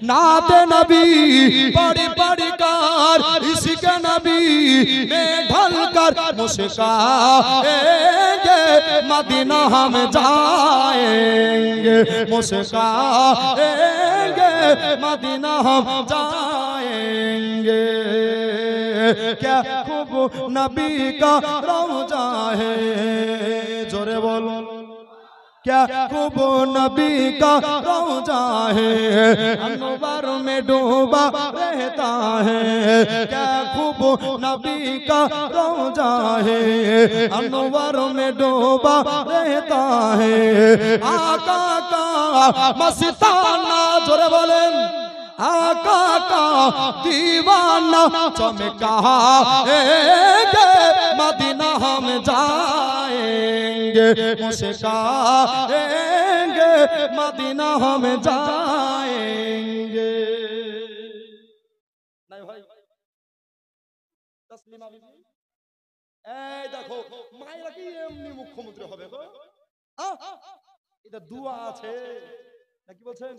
नाते नबी पढ़ी पढ़ी कर इश्क़ नबी में ढल कर मुस्काएंगे मदीना हम जाएंगे मुस्काएंगे मदीना हम जाएंगे क्या खूब नबी का रौज़ा है जोरे बोलो क्या खूब नबी का रौज़ा है अनवर में डूबा रहता है क्या खूब नबी का रौज़ा है अनवर में डूबा रहता है आका का मस्ताना जोरे बोलें आका का दीवाना चमका मदीना हम जाएंगे मुस्काएंगे मदीना हम जाएंगे नहीं भाई तस्लीमा बीबी এই দেখো মায়েরা কি এমনি মুখ্যমন্ত্রী হবে গো এটা দুয়া আছে নাকি বলছেন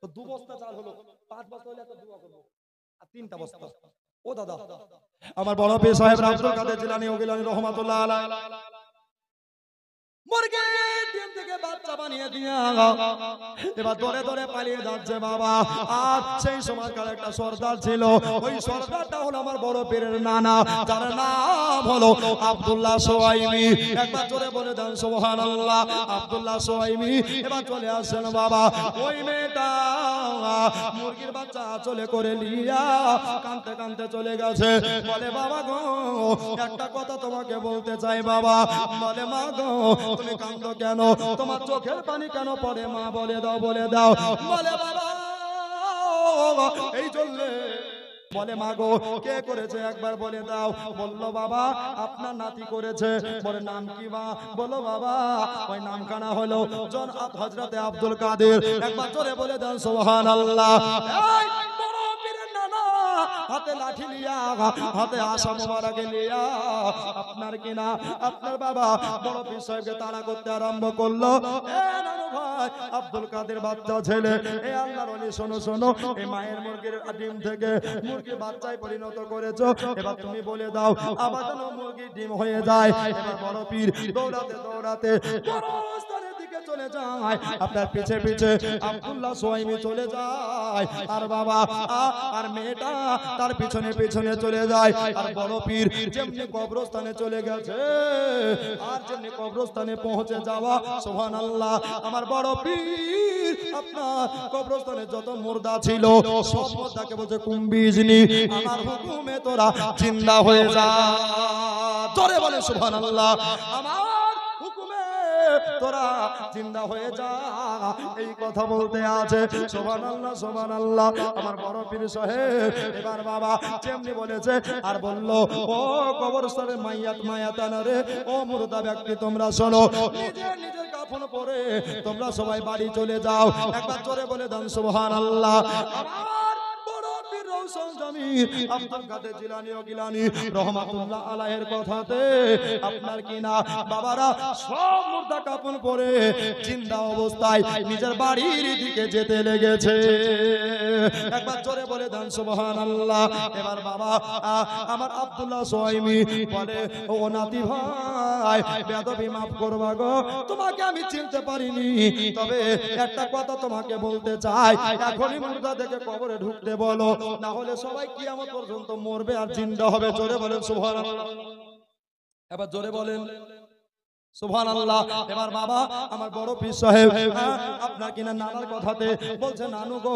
তো দু বস্তা চাল হলো 5 বস্তা হলে একটা দোয়া করব আর 3টা বস্তা ও দাদা আমার বড় পীর সাহেব আব্দুল কাদের জিলানী ও গিলানী রহমাতুল্লাহ আলাইহি মুরগি ডিম থেকে বাচ্চা বানিয়ে দিয়া এবার দরে দরে পালিয়ে যাচ্ছে বাবা আর সেই সময়কার একটা সরদার ছিল ওই সরদারটা হলো আমার বড় পীরের নানা যার নাম হলো আব্দুল্লাহ সোয়াইমি একবার জোরে বলে দেন সুবহানাল্লাহ আব্দুল্লাহ সোয়াইমি এবার চলে আসেন বাবা ওই মেয়েটা মুরগির বাচ্চা চলে করে লিয়া কাঁদতে কাঁদতে চলে গেছে বলে বাবা গো একটা কথা তোমাকে বলতে চাই বাবা বলে মা গো তুমি কাঁদো কেন তোমার চোখের পানি কেন পড়ে মা বলে দাও বলে বাবা এই চললে বলে মা গো কে করেছে একবার বলে দাও বললো বাবা আপনার নাতি করেছে বলে নাম কি মা বলো বাবা ওই নামখানা হলো জনাব হযরতে আব্দুল কাদের একবার জোরে বলে দেন সুবহানাল্লাহ এই বড় পীরের নানা হাতে লাঠি লিয়া হাতে আশা মোবারক লিয়া আপনার কিনা আপনার বাবা বড় পীর সাহেবকে তাড়া করতে আরম্ভ করলো এ নানু ভাই আব্দুল কাদের বাচ্চা ছেলে এ আল্লাহর ওলি শোনো শোনো এই মায়ের মুরগির ডিম থেকে মুরগি বাচ্চায় পরিণত করেছো এবার তুমি বলে দাও আবার যেন মুরগি ডিম হয়ে যায় এবার বড় পীর দৌড়াতে দৌড়াতে গোরস্থানের দিকে চলে যায় আপনার পিছে পিছে আব্দুল্লাহ সোয়াইমি চলে যায় আর বাবা আর মেয়েটা তার পিছনে পিছনে চলে যায় আর বড় পীর যেমনি কবরস্থানে চলে গেছে আর যেমনি কবরস্থানে পৌঁছে যাওয়া সুবহানাল্লাহ আমার বড় পীর আপনার কবরস্থানে যত মুর্দা ছিল সব মুর্দাকে বলছে কুম্বিজনি আমার হুকুমে তোরা জিন্দা হয়ে যা জোরে বলে সুবহানাল্লাহ আমার হুকুমে তোরা জিন্দা হয়ে যা এই কথা বলতে আছে সুবহানাল্লাহ সুবহানাল্লাহ আমার বড় পীর সাহেব এবার বাবা যেমনি বলেছে আর বলল ও কবরস্থানের মায়াতানা রে ও মুর্দা ব্যক্তি তোমরা শোনো নিজের নিজের কাফন পরে তোমরা সবাই বাড়ি চলে যাও একবার জোরে বলে দেন সুবহানাল্লাহ আমার বড় পীর রওশন জামির আব্দুল কাদের জিলানী ও গিলানী রহমাতুল্লাহ আলাইহির কথাতে আপনার কিনা বাবারা সব মুর্দা কাফন পরে জিন্দা অবস্থায় নিজের বাড়ির দিকে যেতে লেগেছে একবার জোরে বলে দেন সুবহানাল্লাহ এবার বাবা আমার আব্দুল্লাহ সোয়াইমি বলে ও নাতি ভাই বেয়াদবি maaf করবা গো তোমাকে আমি চিনতে পারিনি তবে একটা কথা তোমাকে বলতে চাই এখনই মুর্দা দেখে কবরে ঢুকতে বলো না হলে সবাই কিয়ামত পর্যন্ত মরবে আর জিন্দা হবে জোরে বলেন সুবহানাল্লাহ এবার জোরে বলেন সুবহানাল্লাহ এবার বাবা আমার বড় পীর সাহেব আপনার কিনা নানার কথাতে বলছে নানু গো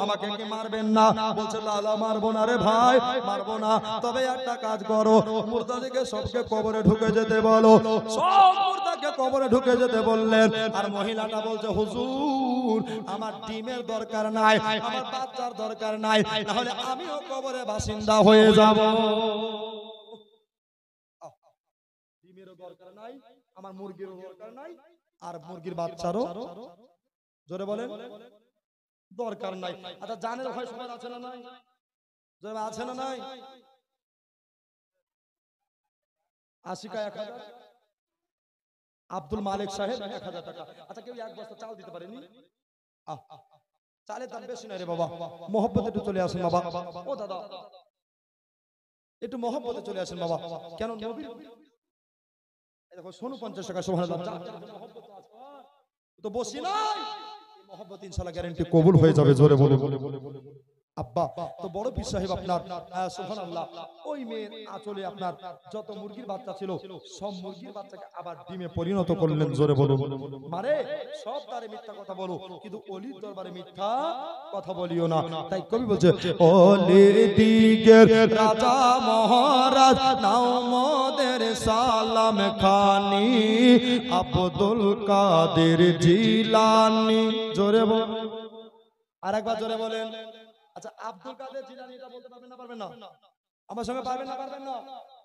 আমাকে কি মারবেন না বলছে লালা মারবো না রে ভাই মারবো না তবে একটা কাজ করো মুর্দাদেরকে সবকে কবরে ঢুকে যেতে বলো সব মুর্দাকে কবরে ঢুকে যেতে বললেন আর মহিলাটা বলছে হুজুর আমার ডিমের দরকার নাই আমার বাচ্চার দরকার নাই তাহলে আমিও কবরে বাসিন্দা হয়ে যাব ডিমেরও দরকার নাই আমার মুরগির দরকার নাই আর মুরগির বাচ্চারও জোরে বলেন দরকার নাই আচ্ছা জানের ভয় সবার আছে না নাই জোরে আছে না নাই আশিকা 1000 আব্দুল মালিক সাহেব 1000 টাকা আচ্ছা কেউ এক বস্তা চাল দিতে পারেনি চালের দাম বেশি না রে বাবা, মহব্বতে একটু চলে আসেন বাবা। ও দাদা একটু মহব্বতে চলে আসেন বাবা। কেন নবীর দেখো সোনু 50 টাকা সুবহানাল্লাহ, তো বসি নাই মহব্বত ইনশাআল্লাহ গ্যারান্টি কবুল হয়ে যাবে। জোরে বলে আব্বা তো বড় পীর সাহেব আপনার সুবহানাল্লাহ ওই মেয়ের আঁচলে আপনার যত মুরগির বাচ্চা ছিল সব মুরগির বাচ্চাকে আবার ডিমে পরিণত করলেন। জোরে বলুন মানে সব তারে মিথ্যা কথা বলো কিন্তু অলির দরবারে মিথ্যা কথা বলিও না। তাই কবি বলছে ওলি দিগের রাজা মহারাজ নাও মোদের সালাম খানি আব্দুল কাদের জিলানী। জোরে বল আরেকবার জোরে বলেন। আচ্ছা আব্দুল কাদের জিলানী এটা বলতে পারবেন না? পারবেন না? আমার সঙ্গে পারবেন না? পারবেন না?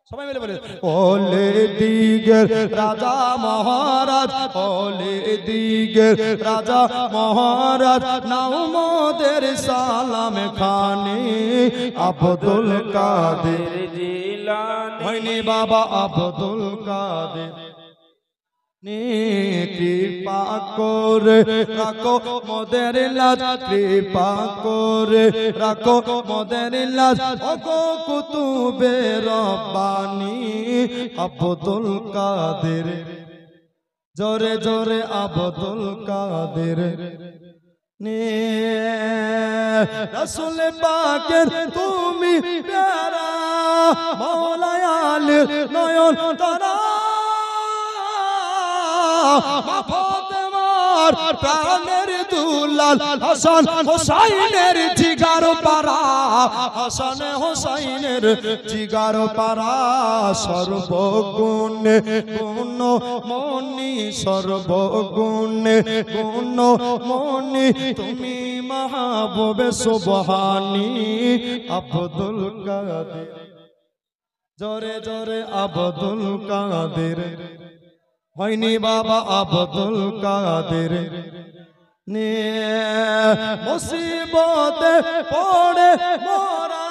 সবাই মিলে বলেন ওলে দিগের রাজা মহারাজ, ওলে দিগের রাজা মহারাজ নাও মোদের সালাম খানি আব্দুল কাদের জিলানী। হয়নি বাবা আব্দুল কাদের কৃপা করে রাখো মোদের লাজ, কৃপা করে রাখো মোদের লাজ ওগো কুতুবে রব্বানি আব্দুল কাদের। জোরে জোরে আব্দুল কাদের রাসূল পাকের তুমি প্যারা মওলা আলীর নয়ন তারা ফাতেমার প্রাণের দুলাল হাসান হোসাইনের জিগার পারা, হাসান হোসাইনের জিগার পারা সর্বগুণে গুণ মনি, সর্বগুণে গুণ মনি তুমি মাহবুবে সুবহানী আব্দুল কাদের। জোরে জোরে আব্দুল কাদের। হয়নি বাবা আব্দুল কাদের মুসিবতে পড়ে মোরা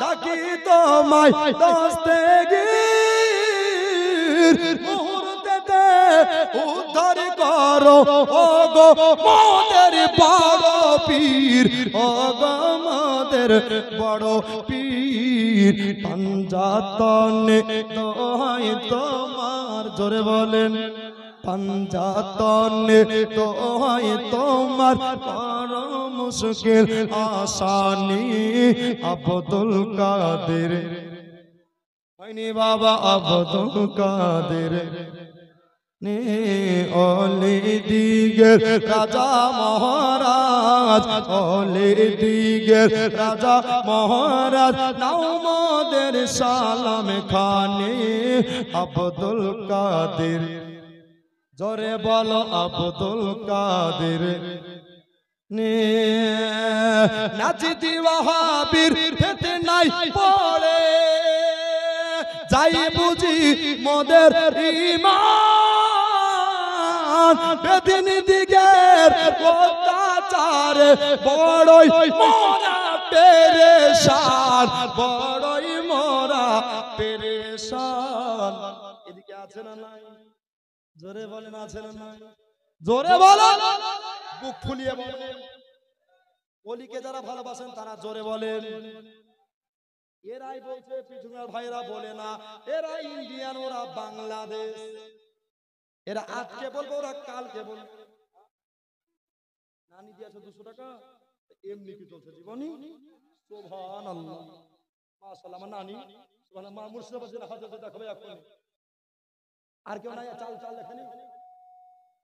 ডাকি তোমায় দস্তগীর মুহূর্তেতে উদ্ধার করো ওগো মোদের বড় পীর, ওগো মোদের বড় পীর। পাঞ্জাতনে দোহাই তোমার, জোরে বলেন পাঞ্জাতনে দোহাই তোমার বড় মুশকিল আসানি আব্দুল কাদের। হয়নি বাবা আব্দুল কাদের ওলি দিগের রাজা মহারাজ, ওলি দিগের রাজা মহারাজ নাও মোদের সালাম খানি আব্দুল কাদের। জোরে বলো আব্দুল কাদের নাচিতি ওয়াহাবীর ফিতনায় পড়ে যাই বুঝি মোদের ঈমান, বেদিনী দিগের অত্যাচারে বড়ই মোরা পেরেশান, বড়ই মোরা পেরেশান। এদিকে আছে না নাই? জোরে বলেন আছে না নাই? জোরে বলো, বুক ফুলিয়ে বলেন। ওলিকে যারা ভালোবাসেন তারা জোরে বলেন। এরাই বলছে পিছুনার ভাইরা বলে না, এরা ইন্ডিয়ান ওরা বাংলাদেশ, এরা আজকে বলবো ওরা কালকে বলবো। নানি দিয়েছে 200 টাকা এমনি কি চলছে জীবনী। সুবহানাল্লাহ মাশাআল্লাহ আমার নানি সুবহানাল্লাহ মা মুর্শিদাবাদ জেলা হাজার দেখাবে এখন। আর কেউ নাই চাল চাল লেখেনি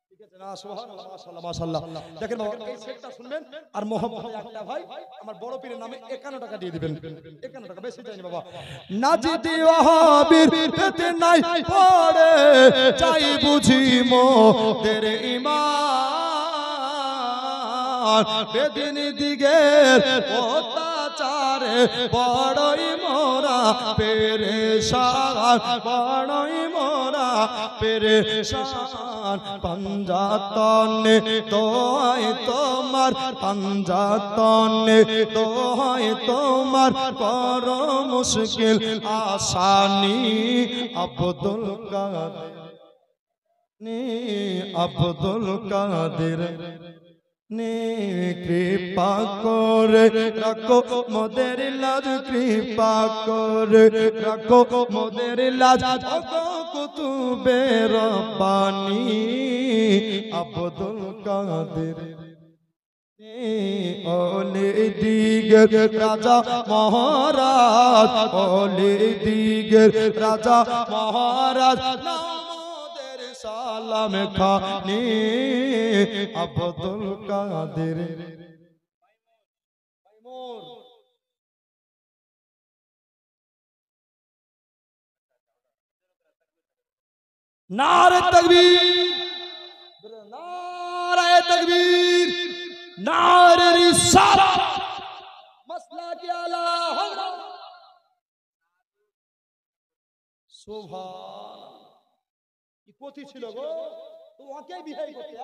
ঠিক আছে না? সুবহানাল্লাহ মাশাআল্লাহ মাশাআল্লাহ। দেখেন বাবা এই সেটটা শুনবেন আর মোহাম্মদ একটা ভাই আমার বড় পীরের নামে 51 টাকা দিয়ে দিবেন। 51 টাকা বেশি চাইনি বাবা। নাজিদি ওয়াহাবীর ফিতনায় পড়ে চাই বুঝি মোদের ঈমান, বেদিনী দিগের অত্যাচারে বড়ই মোরা পেরেশান, বড়ই মোরা পেরেশান। পাঞ্জাতনে দোহাই তোমার, পাঞ্জাতনে দোহাই তোমার বড় মুশকিল আসানি আব্দুল কাদের, আব্দুল কাদের নে কৃপা করে রাখো মোদের লাজ, কৃপা করে রাখো মোদের লাজ, কুতুবে রব্বানি আব্দুল কাদের ওলে দিগের রাজা মহারাজ, ওলে দিগের রাজা মহারাজ, নামদের সালাম খানি আব্দুল কাদের। নারে তাকবীর, নারে তাকবীর, নারে রিসালাত, মাসলাকে আলা হযরত সুবহান। কি কথি ছিল গো, তো ওকে বিহাই করতে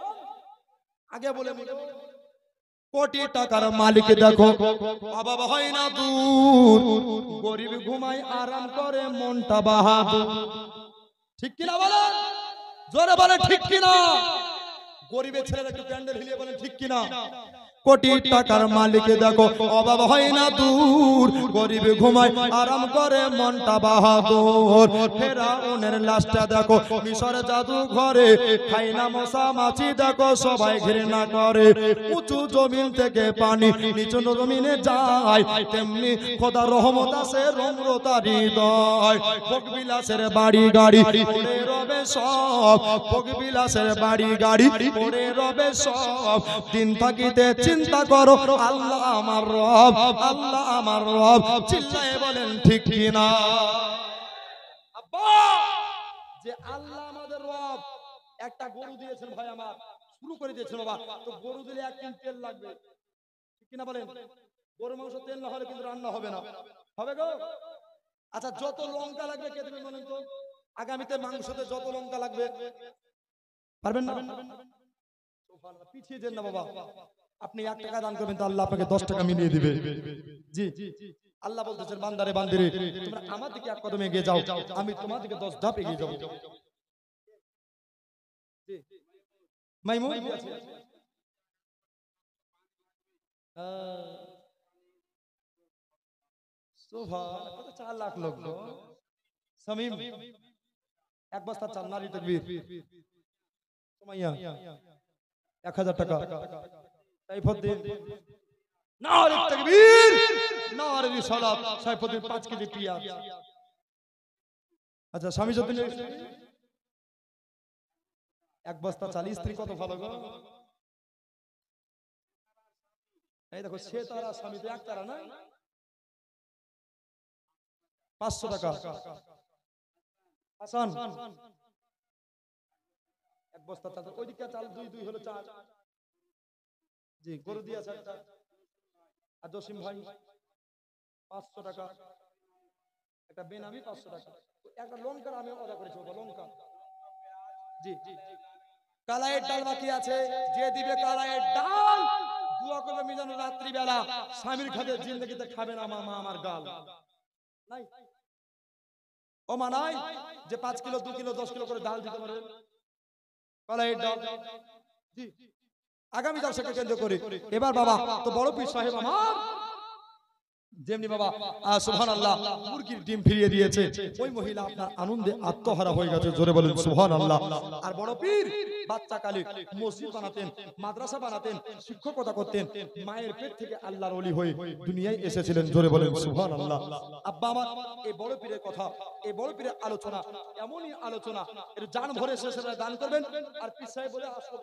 আগে বলে কোটি টাকার মালিক দেখো বাবা হয় না দূর, গরিব ঘুমায় আরাম করে মনটা বাহাদুর। ঠিক কিনা বলেন, জোরে বলে ঠিক কিনা। গরিবের ছেলেরা একটু প্যান্ডেল হিলিয়ে বলেন ঠিক কিনা। কোটি টাকার মালিক দেখো অভাব হয় না দূর, গরিব ঘুমায় আরাম করে মনটা বাহাদুর। ফেরাউনের লাশটা দেখো মিশর জাদু ঘরে, খাই না মশা মাছি দেখো সবাই ঘৃণা করে। উঁচু জমিন থেকে পানি নিচু জমিনে যায়, তেমনি খোদা রহমত আছে রমরতা হৃদয়। ভোগবিলাসের বাড়ি গাড়ি পড়ে রবে সব, ভোগবিলাসের বাড়ি গাড়ি পড়ে রবে সব। দিন থাকিতে চিন্তা করো আল্লাহ আমার রব, আল্লাহ আমার রব। চিল্লায়ে বলেন ঠিক কিনা। আব্বা যে আল্লাহ আমাদের রব, একটা গরু দিয়েছেন ভাই আমার, শুরু করে দিয়েছেন বাবা, তো গরু দিলে 1 কেজি তেল লাগবে, ঠিক কিনা বলেন। গরু মাংস তেল না হলে কিন্তু রান্না হবে না, হবে গো। আচ্ছা যত লঙ্কা লাগবে কে দেবে বলেন তো, আগামীতে মাংসতে যত লঙ্কা লাগবে পারবেন না? পিছিয়ে যান না বাবা, আপনি 1 টাকা দান করবেন তো আল্লাহ আপনাকে 10 টাকা মিলিয়ে দিবে। জি আল্লাহ বলতেছেন বান্দারে বান্দিরে তোমরা আমার দিকে 1 কদম এগিয়ে যাও, আমি তোমার দিকে 10 ধাপ এগিয়ে যাব। জি মাইমুন সুবহান, কত 4 লাখ লোক গো। শামীম 1 বস্তা চাল, নারী তাকবীর। সুমাইয়া 1000 টাকা। সাইফুদ্দিন নারে তাকবীর, নারে রিসালাত। সাইফুদ্দিন 5 কেজি পেঁয়াজ। আচ্ছা শামীজউদ্দিন 1 বস্তা চাল। স্ত্রী কত ভালো গো, এই দেখো সে তারা স্বামী তো এক তারা না। 500 টাকা। হাসান 1 বস্তা চাল, ওই দিকে চাল 2 হলো 4। জি গরু দিয়ে আছে একটা। আর জসিম ভাই 500 টাকা। একটা বেনামি 500 টাকা। একটা লঙ্কার আমি অর্ডার করেছি বাবা, লঙ্কা। জি কালাইয়ের ডাল বাকি আছে, যে দিবে কালাইয়ের ডাল দোয়া করবে মিজানুর রাত্রি বেলা স্বামীর খাতে জিন্দেগিতে খাবে না মামা আমার গাল। নাই ও মা নাই যে 5 কিলো 2 কিলো 10 কিলো করে ডাল দিতে পারে কালাইয়ের ডাল। জি আগামী দর্শককে কেন্দ্র করে এবার বাবা তো বড় পীর সাহেব আমার যেমনি বাবা সুবহানাল্লাহ মুরগির ডিম ফিরিয়ে দিয়েছে, ওই মহিলা আপনার আনন্দে আত্মহারা হয়ে গেছে। জোরে বলেন সুবহানাল্লাহ। আর বড় পীর বাচ্চাকালে মসজিদ বানাতেন, মাদ্রাসা বানাতেন, শিক্ষকতা করতেন, মায়ের পেট থেকে আল্লাহর ওলি হয়ে দুনিয়ায় এসেছিলেন। জোরে বলেন সুবহানাল্লাহ। আব্বা আমার এই বড় পীরের কথা, এই বড় পীরের আলোচনা এমনই আলোচনা, এর জান ভরে শেষে দান করবেন। আর পীর সাহেব বলে আসলো,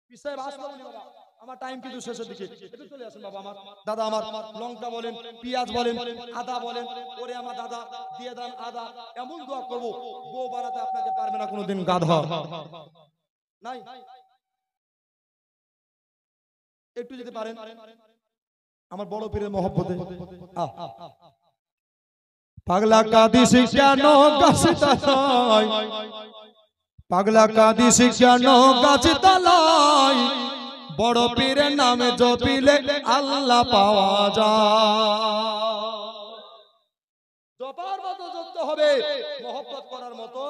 পীর সাহেব আসলো বাবা, আমার টাইম কিন্তু শেষের দিকে, একটু চলে আসেন বাবা আমার। দাদা আমার লঙ্কা বলেন, পেঁয়াজ বলেন, আদা বলেন, ওরে আমার দাদা দিয়ে দেন আদা। এমন দোয়া করব বউ বানাতে আপনাকে পারবে না কোনোদিন গাধা। নাই একটু যেতে পারেন আমার বড় পীরের মহব্বতে। পাগলা কাঁদিস কেন গাছে তলায়, পাগলা কাঁদিস কেন গাছে তলায়, বড় পীরের নামে জপিলে আল্লাহ পাওয়া যায়। জপার মতো জপতে হবে, মহব্বত করার মতো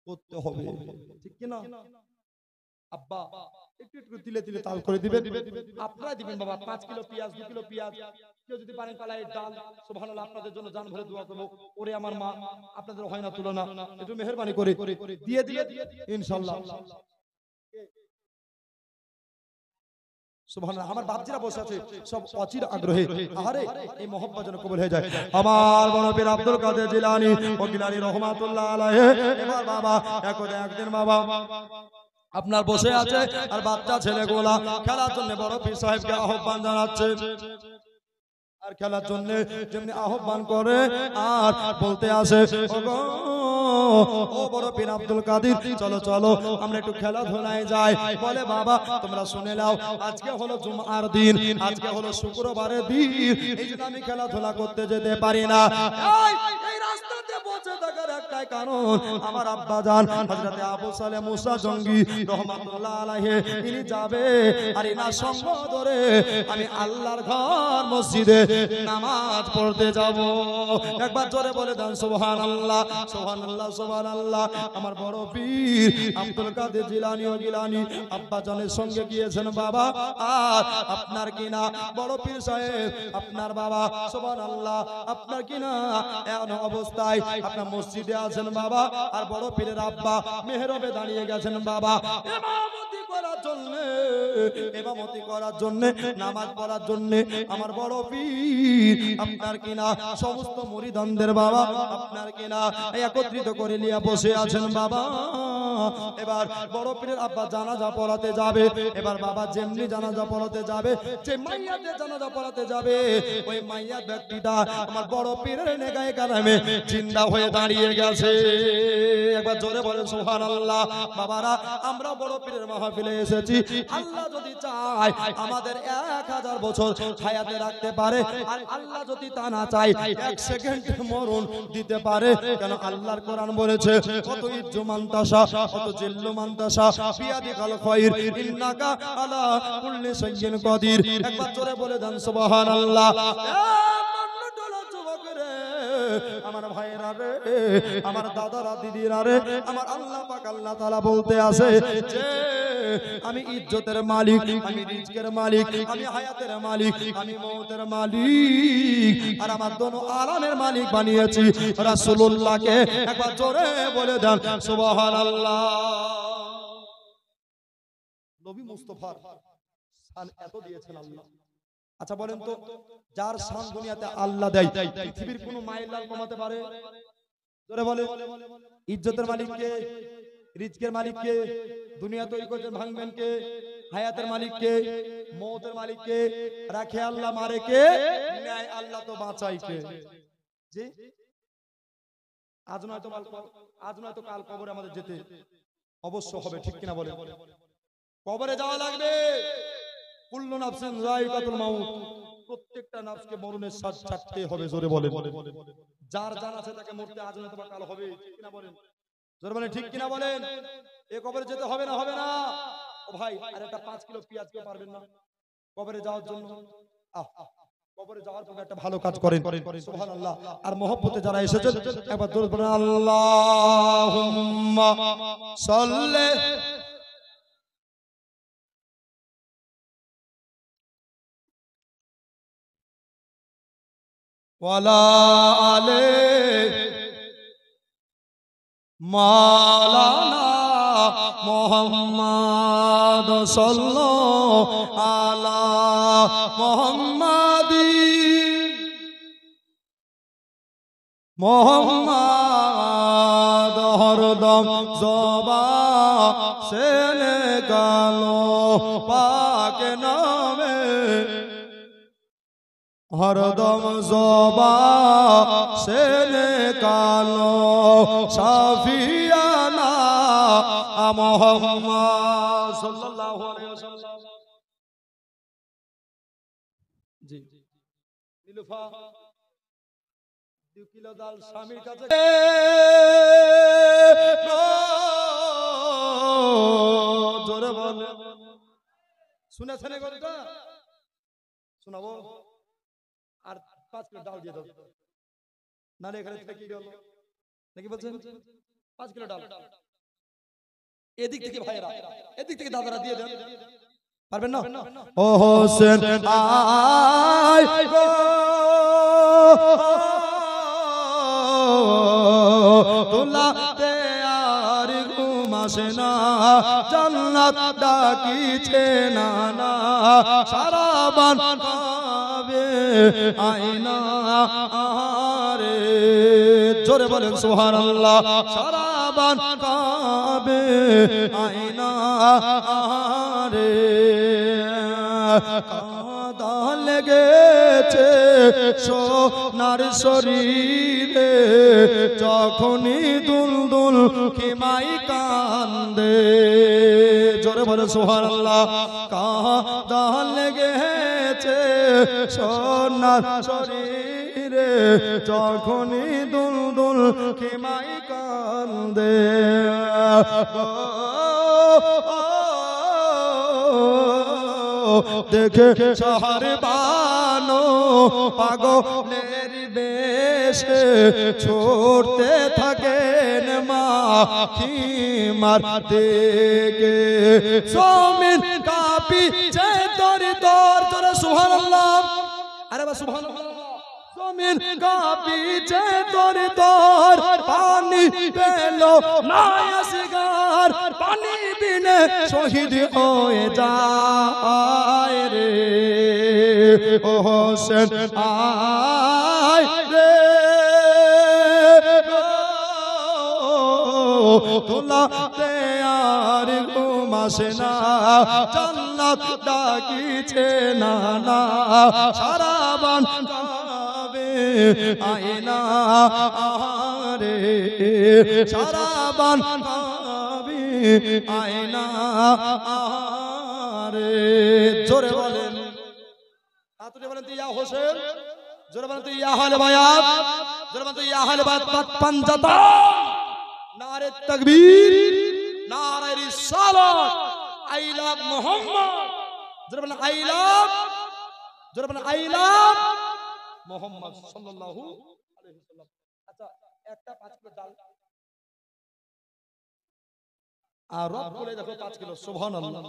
করতে হবে, ঠিক কিনা? আব্বা একটু একটু তিলে তিলে তাল করে দিবেন। আপনারা দিবেন বাবা 5 কিলো পেঁয়াজ, 2 কিলো পেঁয়াজ, কেউ যদি পারেন কালাইয়ের ডাল। সুবহানাল্লাহ, আপনাদের জন্য জান ভরে দোয়া করব। ওরে আমার মা, আপনাদের হয় না তুলনা, একটু মেহেরবানি করে দিয়ে দিবেন ইনশাআল্লাহ। সুবহানাল্লাহ, আমার বাপজিরা বসে আছে সব অচির আগ্রহে, আরে এই মহব্বত যেন কবুল হয়ে যায়। আমার বড় পীর আব্দুল কাদের জিলানী ও গিলানী রহমাতুল্লাহ আলাইহি। এবার বাবা একদিন বাবা আপনার বসে আছে আর বাচ্চা ছেলেগুলা খেলার জন্য বড় পীর সাহেবকে আহ্বান জানাচ্ছে। আর খেলার জন্য যেমনি আহ্বান করে আর বলতে আসে, ও বড় পীর আব্দুল কাদের, চলো চলো আমরা একটু খেলাধুলায় যাই। বলে বাবা তোমরা শুনে নাও, আজকে হলো জুমার দিন, আজকে হলো শুক্রবারের দিন, এই জন্য আমি খেলাধুলা করতে যেতে পারি না। এই রাস্তাতে বসে থাকার একটাই কারণ, আমার আব্বা জান হযরতে আবু সালেহ মুসা জঙ্গি রহমাতুল্লাহ আলাইহি তিনি যাবে আর ইনার সঙ্গ ধরে আমি আল্লাহর ঘর মসজিদে নামাজ পড়তে যাব। একবার জোরে বলে দেন সুবহানাল্লাহ, সুবহানাল্লাহ, সুবহানাল্লাহ। আমার বড় পীর আব্দুল কাদের জিলানী ও গিলানী আব্বা জানের সঙ্গে গিয়েছেন বাবা। আর আপনার কিনা বড় পীর সাহেব আপনার বাবা, সুবহানাল্লাহ, আপনার কিনা এমন অবস্থায় আপনার মসজিদে আছেন বাবা। আর বড় পীরের আব্বা মেহরবে দাঁড়িয়ে গেছেন বাবা ইমামতি করার জন্য, নামাজ পড়ার জন্য। আমার বড় পীর আপনার কিনা সমস্ত মুরিদানদের বাবা আপনার কিনা একত্রিত করে নিয়ে বসে আছেন বাবা। এবার বড় পীরের আব্বা জানাজা পড়াতে যাবে। এবার বাবা যেমনি জানাজা পড়াতে যাবে, যে মাইয়াতে জানাজা পড়াতে যাবে, ওই মাইয়া ব্যক্তিটা আমার বড় পীরের নেগায়ে কালামে জিন্দা হয়ে দাঁড়িয়ে গেছে। একবার জোরে বলেন সুবহানাল্লাহ। বাবারা, আমরা বড় পীরের মাহফিলে এসেছি, আল্লাহ যদি চায় আমাদের 1000 বছর হায়াতে রাখতে পারে, আর আল্লাহ যদি তা না চায় 1 সেকেন্ড মরণ দিতে পারে। কেন আল্লাহর কোরআন বলেছে, কত ইজ্জু মানতাসা কত জিল্লু মানতাসা বিয়াদিকাল খায়র ইন্নাকা আলা কুল্লি শাইইন কাদির। একবার জোরে বলে দেন সুবহানাল্লাহ। আমার ভাইরা রে, আমার দাদারা দিদিরা রে, আমার আল্লাহ পাক আল্লাহ তাআলা বলতে আছে যে আমি ইজ্জতের মালিক, আমি রিজকের মালিক, আমি হায়াতের মালিক, আমি মওতের মালিক, আর আমার দোনো আলামের মালিক বানিয়েছি রাসূলুল্লাহকে। একবার জোরে বলে দেন সুবহানাল্লাহ। নবী মুস্তাফার শান এত দিয়েছেন আল্লাহ। আচ্ছা বলেন তো, যার শান দুনিয়াতে আল্লাহ দেয়, পৃথিবীর কোনো মায়ের লাল কমাতে পারে? জোরে বলে। ইজ্জতের মালিক কে? রিজকের মালিক কে? দুনিয়া তৈরি করতে ভাঙবেন কে? হায়াতের মালিক কে? মওতের মালিক কে? রাখে আল্লাহ, মারে কে? ন্যায় আল্লাহ, তো বাঁচাই কে? জি, আজ নয়তো কাল কবরে আমাদের যেতে অবশ্য হবে, ঠিক কিনা বলে? কবরে যাওয়া লাগবে। কুল্লু নাফসিন যায়িকাতুল মাউত, প্রত্যেকটা নাফসকে মরণের স্বাদ চাটতে হবে। জোরে বলেন। যার জান আছে তাকে মরতে আজ নয়তো কাল হবে, ঠিক কিনা বলেন? জোরে বলেন, ঠিক কিনা বলেন? এ কবরে যেতে হবে না? হবে না? ও ভাই, আর একটা 5 কিলো পেঁয়াজ কে পারবেন না কবরে যাওয়ার জন্য? কবরে যাওয়ার পর একটা ভালো কাজ করেন, সুবহানাল্লাহ। আর মহব্বতে যারা এসেছেন একবার দরুদ পড়েন, আল্লাহুম্মা সাল্লি ওয়ালা আলে মাওলানা মুহাম্মদ সাল্লাল্লাহু আলা মুহাম্মাদিন মুহাম্মদ হরদম জবানে গালো পাক নামে, হরদম জবানে গালো শাফিয়ানা মুহাম্মদ সাল্লাল্লাহু আলাইহি ওয়াসাল্লাম। জি, নীলুফা 2 কিলো ডাল স্বামীর কাছে জোরে বলে। শুনেছেন এই কথাটা? শোনাবো? আর 5 কিলো ডাল দিয়ে দাও, নালে এখানে থেকে কি গেল নাকি বলছেন? 5 কিলো ডাল এদিক থেকে ভাইরা, এদিক থেকে দাদারা দিয়ে দেন, পারবেন না? ও হোসেন আয় গো তোলাতে আর ঘুম আসে না, জান্নাত ডাকিছে না না, সারা বান কাবে আয়না আরে, জোরে বলেন সুবহানাল্লাহ। সারা বান কাবে আয়না আরে, কাঁদা লেগেছে সোনার শরীরে, যখনই দুলদুল খিমাই কান্দে, জোরে বলে সুবহানাল্লাহ। কাঁদা লেগেছে সোনার শরীরে, যখনই দুলদুল খিমাই কান্দে, দেখে শহর বানো পাগলের বেশে ছুটতে থাকেন মা খিমার দিকে, জমিন কাঁপিছে দর দর, তোরা সুবহানাল্লাহ, আরে বা সুবহানাল্লাহ। জমিন কাঁপিছে দর দর, পানি পেল না আসগার, পানি বিনে শহীদ হয়ে যায় রে, ও হোসেন আয় রে তোলাতে আর ঘুম আসে না, জান্নাত ডাকিছে না না, সারা বান কাবে আয়না আরে, সারা বান কাবে আয়না আরে, জোরে বলেন, আতুরে বলেন তো ইয়া হোসেন, জোরে বলেন তো ইয়া আহলে বায়াত, জোরে বলেন তো ইয়া আহলে বায়াত পাঞ্জাতা, নারে তাকবীর, নারে রিসালাত, আই লাভ মুহাম্মদ, জোরে বলেন আই লাভ, জোরে বলেন আই লাভ মুহাম্মদ সাল্লাল্লাহু আলাইহি ওয়াসাল্লাম। আচ্ছা, একটা 5 কিলো ডাল আর রব করে দেখো 5 কিলো, সুবহানাল্লাহ।